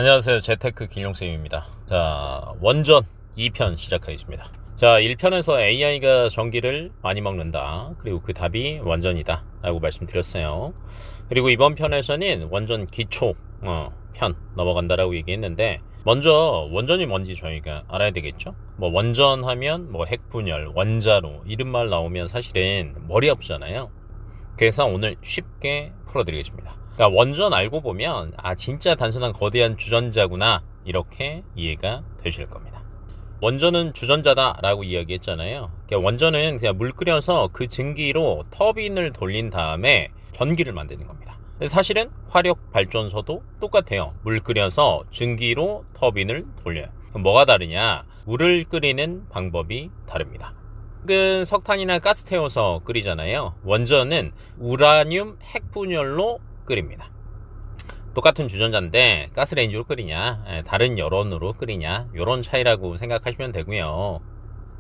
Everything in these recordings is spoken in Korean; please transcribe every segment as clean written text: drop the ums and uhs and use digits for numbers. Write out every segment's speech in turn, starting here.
안녕하세요. 재테크 김용쌤입니다. 자, 원전 2편 시작하겠습니다. 자, 1편에서 AI가 전기를 많이 먹는다. 그리고 그 답이 원전이다. 라고 말씀드렸어요. 그리고 이번 편에서는 원전 기초 편 넘어간다라고 얘기했는데, 먼저 원전이 뭔지 저희가 알아야 되겠죠? 뭐 원전 하면 뭐 핵분열, 원자로 이런 말 나오면 사실은 머리 아프잖아요. 그래서 오늘 쉽게 풀어드리겠습니다. 그러니까 원전 알고 보면 진짜 단순한 거대한 주전자구나 이렇게 이해가 되실 겁니다. 원전은 주전자다 라고 이야기했잖아요. 그러니까 원전은 그냥 물 끓여서 그 증기로 터빈을 돌린 다음에 전기를 만드는 겁니다. 사실은 화력 발전소도 똑같아요. 물 끓여서 증기로 터빈을 돌려요. 그럼 뭐가 다르냐? 물을 끓이는 방법이 다릅니다. 석탄이나 가스 태워서 끓이잖아요. 원전은 우라늄 핵분열로 끓입니다. 똑같은 주전자인데 가스레인지로 끓이냐 다른 여론으로 끓이냐 이런 차이라고 생각하시면 되고요.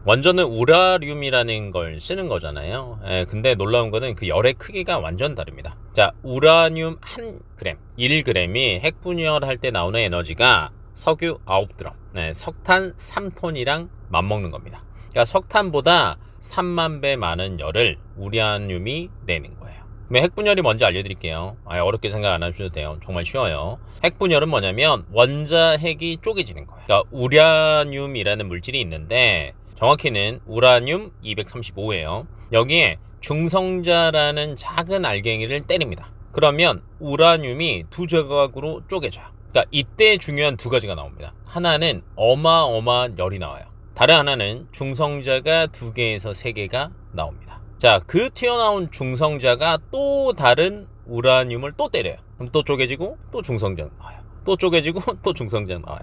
원전은 우라늄이라는 걸 쓰는 거잖아요. 근데 놀라운 거는 그 열의 크기가 완전 다릅니다. 자, 우라늄 1g, 1g이 핵분열할 때 나오는 에너지가 석유 9드럼, 석탄 3톤이랑 맞먹는 겁니다. 그러니까 석탄보다 3만 배 많은 열을 우라늄이 내는 거예요. 핵분열이 뭔지 알려드릴게요. 어렵게 생각 안 하셔도 돼요. 정말 쉬워요. 핵분열은 뭐냐면 원자핵이 쪼개지는 거예요. 그러니까 우라늄이라는 물질이 있는데 정확히는 우라늄 235예요. 여기에 중성자라는 작은 알갱이를 때립니다. 그러면 우라늄이 두 조각으로 쪼개져요. 그러니까 이때 중요한 두 가지가 나옵니다. 하나는 어마어마한 열이 나와요. 다른 하나는 중성자가 2개에서 3개가 나옵니다. 자, 그 튀어나온 중성자가 또 다른 우라늄을 또 때려요. 그럼 또 쪼개지고 또 중성자 나와요. 또 쪼개지고 또 중성자 나와요.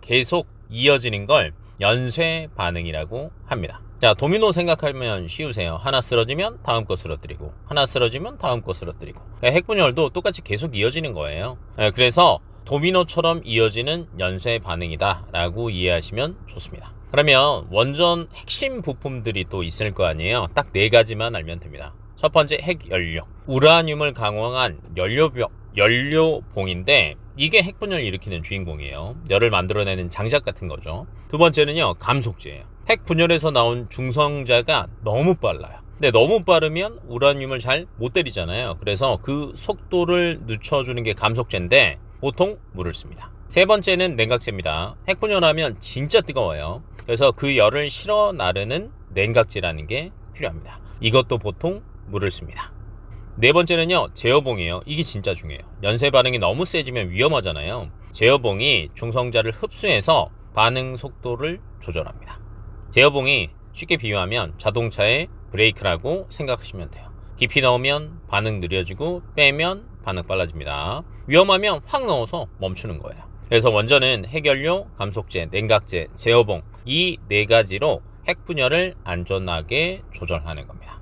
계속 이어지는 걸 연쇄 반응이라고 합니다. 자, 도미노 생각하면 쉬우세요. 하나 쓰러지면 다음 거 쓰러뜨리고, 하나 쓰러지면 다음 거 쓰러뜨리고. 핵분열도 똑같이 계속 이어지는 거예요. 그래서 도미노처럼 이어지는 연쇄 반응이다 라고 이해하시면 좋습니다. 그러면 원전 핵심 부품들이 또 있을 거 아니에요. 딱 4가지만 알면 됩니다. 첫 번째, 핵연료. 우라늄을 강화한 연료봉인데 이게 핵분열을 일으키는 주인공이에요. 열을 만들어내는 장작 같은 거죠. 두 번째는요, 감속제예요. 핵분열에서 나온 중성자가 너무 빨라요. 근데 너무 빠르면 우라늄을 잘 못 때리잖아요. 그래서 그 속도를 늦춰주는 게 감속제인데 보통 물을 씁니다. 세 번째는 냉각제입니다. 핵분열하면 진짜 뜨거워요. 그래서 그 열을 실어 나르는 냉각제라는 게 필요합니다. 이것도 보통 물을 씁니다. 네 번째는요, 제어봉이에요. 이게 진짜 중요해요. 연쇄 반응이 너무 세지면 위험하잖아요. 제어봉이 중성자를 흡수해서 반응 속도를 조절합니다. 제어봉이 쉽게 비유하면 자동차의 브레이크라고 생각하시면 돼요. 깊이 넣으면 반응 느려지고 빼면 반응 빨라집니다. 위험하면 확 넣어서 멈추는 거예요. 그래서 원전은 핵연료, 감속제, 냉각제, 제어봉 이 4가지로 핵분열을 안전하게 조절하는 겁니다.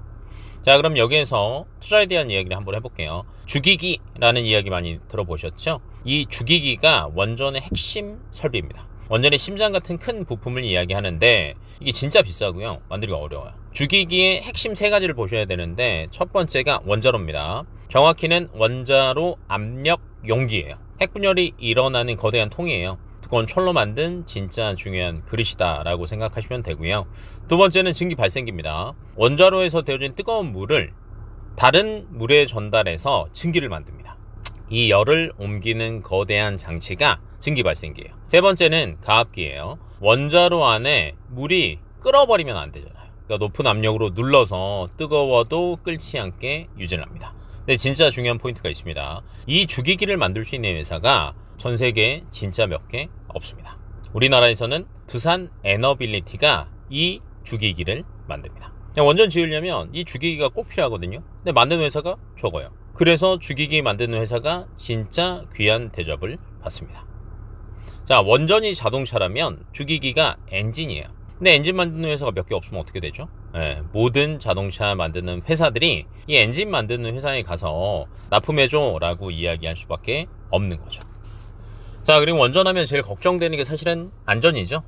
자, 그럼 여기에서 투자에 대한 이야기를 한번 해볼게요. 주기기라는 이야기 많이 들어보셨죠? 이 주기기가 원전의 핵심 설비입니다. 원전의 심장 같은 큰 부품을 이야기하는데 이게 진짜 비싸고요. 만들기가 어려워요. 주기기의 핵심 3가지를 보셔야 되는데 첫 번째가 원자로입니다. 정확히는 원자로 압력 용기예요. 핵분열이 일어나는 거대한 통이에요. 두꺼운 철로 만든 진짜 중요한 그릇이다 라고 생각하시면 되고요. 두 번째는 증기 발생기입니다. 원자로에서 데워진 뜨거운 물을 다른 물에 전달해서 증기를 만듭니다. 이 열을 옮기는 거대한 장치가 증기 발생기예요. 세 번째는 가압기예요. 원자로 안에 물이 끓어버리면 안 되잖아요. 그러니까 높은 압력으로 눌러서 뜨거워도 끓지 않게 유지를 합니다. 근데 진짜 중요한 포인트가 있습니다. 이 주기기를 만들 수 있는 회사가 전 세계에 진짜 몇 개 없습니다. 우리나라에서는 두산 에너빌리티가 이 주기기를 만듭니다. 원전 지으려면 이 주기기가 꼭 필요하거든요. 근데 만드는 회사가 적어요. 그래서 주기기 만드는 회사가 진짜 귀한 대접을 받습니다. 자, 원전이 자동차라면 주기기가 엔진이에요. 근데 엔진 만드는 회사가 몇 개 없으면 어떻게 되죠? 모든 자동차 만드는 회사들이 이 엔진 만드는 회사에 가서 납품해줘 라고 이야기할 수밖에 없는 거죠. 자, 그리고 원전하면 제일 걱정되는 게 사실은 안전이죠.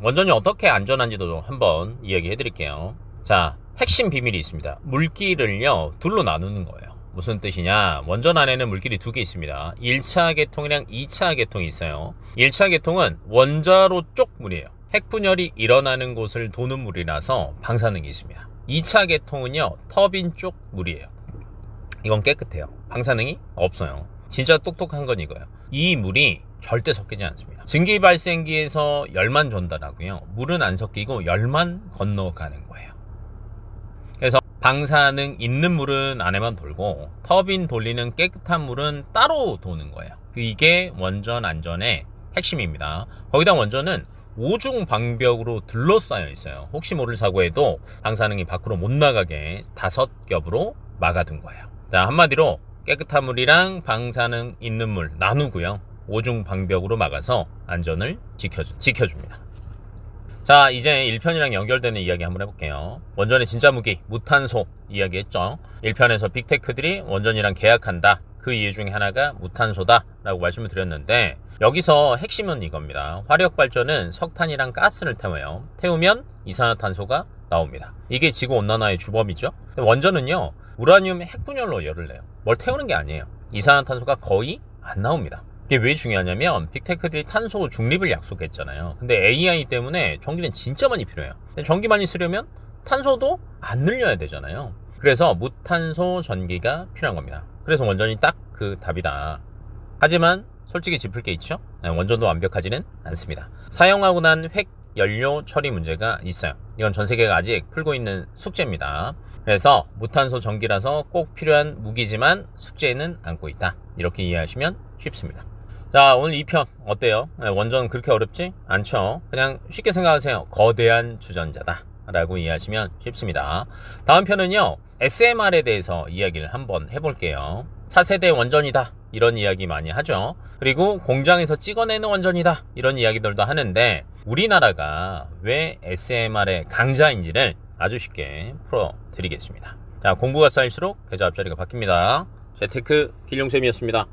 원전이 어떻게 안전한지도 한번 이야기해 드릴게요. 자, 핵심 비밀이 있습니다. 물기를요 둘로 나누는 거예요. 무슨 뜻이냐? 원전 안에는 물질이 두 개 있습니다. 1차 계통이랑 2차 계통이 있어요. 1차 계통은 원자로 쪽 물이에요. 핵분열이 일어나는 곳을 도는 물이라서 방사능이 있습니다. 2차 계통은요, 터빈 쪽 물이에요. 이건 깨끗해요. 방사능이 없어요. 진짜 똑똑한 건 이거예요. 이 물이 절대 섞이지 않습니다. 증기 발생기에서 열만 전달하고요. 물은 안 섞이고 열만 건너가는 거예요. 그래서 방사능 있는 물은 안에만 돌고 터빈 돌리는 깨끗한 물은 따로 도는 거예요. 이게 원전 안전의 핵심입니다. 거기다 원전은 5중 방벽으로 둘러싸여 있어요. 혹시 모를 사고에도 방사능이 밖으로 못 나가게 5겹으로 막아둔 거예요. 자, 한마디로 깨끗한 물이랑 방사능 있는 물 나누고요. 5중 방벽으로 막아서 안전을 지켜줍니다. 자, 이제 1편이랑 연결되는 이야기 한번 해볼게요. 원전의 진짜 무기 무탄소 이야기했죠. 1편에서 빅테크들이 원전이랑 계약한다. 그 이유 중에 하나가 무탄소다 라고 말씀을 드렸는데, 여기서 핵심은 이겁니다. 화력발전은 석탄이랑 가스를 태워요. 태우면 이산화탄소가 나옵니다. 이게 지구온난화의 주범이죠. 원전은요, 우라늄 핵분열로 열을 내요. 뭘 태우는 게 아니에요. 이산화탄소가 거의 안 나옵니다. 이게 왜 중요하냐면 빅테크들이 탄소 중립을 약속했잖아요. 근데 AI 때문에 전기는 진짜 많이 필요해요. 근데 전기 많이 쓰려면 탄소도 안 늘려야 되잖아요. 그래서 무탄소 전기가 필요한 겁니다. 그래서 원전이 딱 그 답이다. 하지만 솔직히 짚을 게 있죠. 원전도 완벽하지는 않습니다. 사용하고 난 핵 연료 처리 문제가 있어요. 이건 전 세계가 아직 풀고 있는 숙제입니다. 그래서 무탄소 전기라서 꼭 필요한 무기지만 숙제에는 안고 있다. 이렇게 이해하시면 쉽습니다. 자, 오늘 2편 어때요? 원전 그렇게 어렵지 않죠? 그냥 쉽게 생각하세요. 거대한 주전자다 라고 이해하시면 쉽습니다. 다음 편은요, SMR에 대해서 이야기를 한번 해볼게요. 차세대 원전이다 이런 이야기 많이 하죠. 그리고 공장에서 찍어내는 원전이다 이런 이야기들도 하는데, 우리나라가 왜 SMR의 강자인지를 아주 쉽게 풀어드리겠습니다. 자, 공부가 쌓일수록 계좌 앞자리가 바뀝니다. 재테크 길룡쌤이었습니다.